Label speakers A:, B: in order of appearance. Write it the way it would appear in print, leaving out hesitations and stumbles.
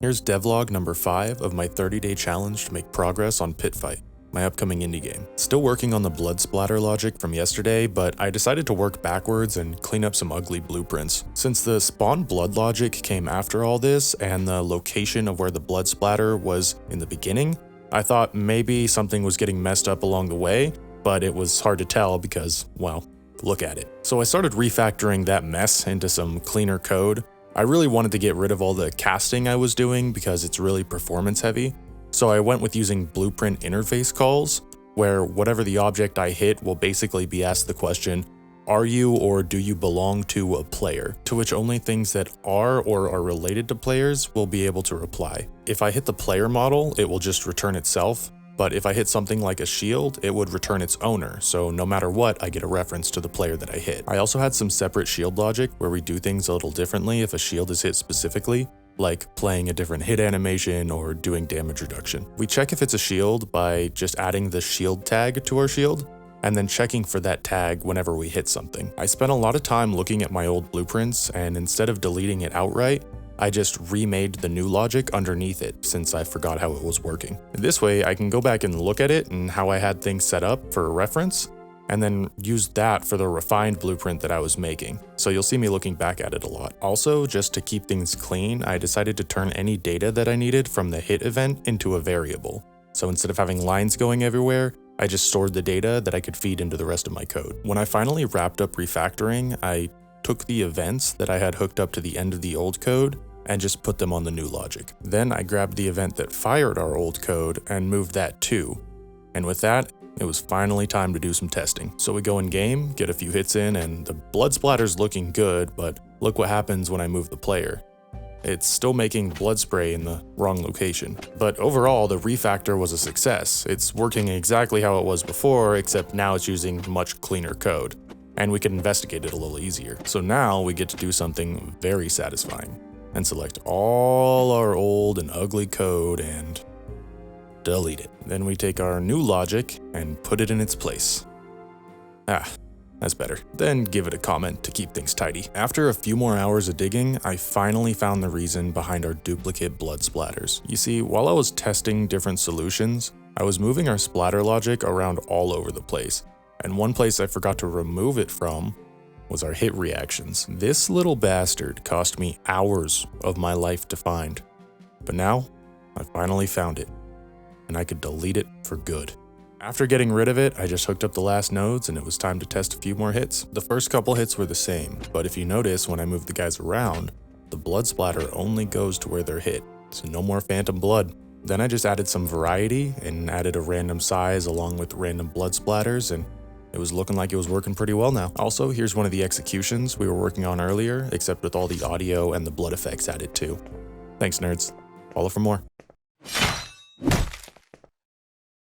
A: Here's devlog number 5 of my 30-day challenge to make progress on PitFight, my upcoming indie game. Still working on the blood splatter logic from yesterday, but I decided to work backwards and clean up some ugly blueprints. Since the spawn blood logic came after all this, and the location of where the blood splatter was in the beginning, I thought maybe something was getting messed up along the way, but it was hard to tell because, well, look at it. So I started refactoring that mess into some cleaner code. I really wanted to get rid of all the casting I was doing because it's really performance heavy. So I went with using blueprint interface calls, where whatever the object I hit will basically be asked the question, are you or do you belong to a player? To which only things that are or are related to players will be able to reply. If I hit the player model, it will just return itself. But if I hit something like a shield, it would return its owner, so no matter what, I get a reference to the player that I hit. I also had some separate shield logic where we do things a little differently if a shield is hit specifically, like playing a different hit animation or doing damage reduction. We check if it's a shield by just adding the shield tag to our shield, and then checking for that tag whenever we hit something. I spent a lot of time looking at my old blueprints, and instead of deleting it outright, I just remade the new logic underneath it since I forgot how it was working. This way I can go back and look at it and how I had things set up for a reference, and then use that for the refined blueprint that I was making. So you'll see me looking back at it a lot. Also, just to keep things clean, I decided to turn any data that I needed from the hit event into a variable. So instead of having lines going everywhere, I just stored the data that I could feed into the rest of my code. When I finally wrapped up refactoring, I took the events that I had hooked up to the end of the old code and just put them on the new logic. Then I grabbed the event that fired our old code and moved that too. And with that, it was finally time to do some testing. So we go in game, get a few hits in, and the blood splatter's looking good, but look what happens when I move the player. It's still making blood spray in the wrong location. But overall, the refactor was a success. It's working exactly how it was before, except now it's using much cleaner code, and we can investigate it a little easier. So now we get to do something very satisfying and select all our old and ugly code and delete it. Then we take our new logic and put it in its place. That's better. Then give it a comment to keep things tidy. After a few more hours of digging, I finally found the reason behind our duplicate blood splatters. You see, while I was testing different solutions, I was moving our splatter logic around all over the place. And one place I forgot to remove it from was our hit reactions. This little bastard cost me hours of my life to find. But now, I finally found it, and I could delete it for good. After getting rid of it, I just hooked up the last nodes and it was time to test a few more hits. The first couple hits were the same, but if you notice when I move the guys around, the blood splatter only goes to where they're hit, so no more phantom blood. Then I just added some variety and added a random size along with random blood splatters, and it was looking like it was working pretty well now. Also, here's one of the executions we were working on earlier, except with all the audio and the blood effects added too. Thanks, nerds. Follow for more.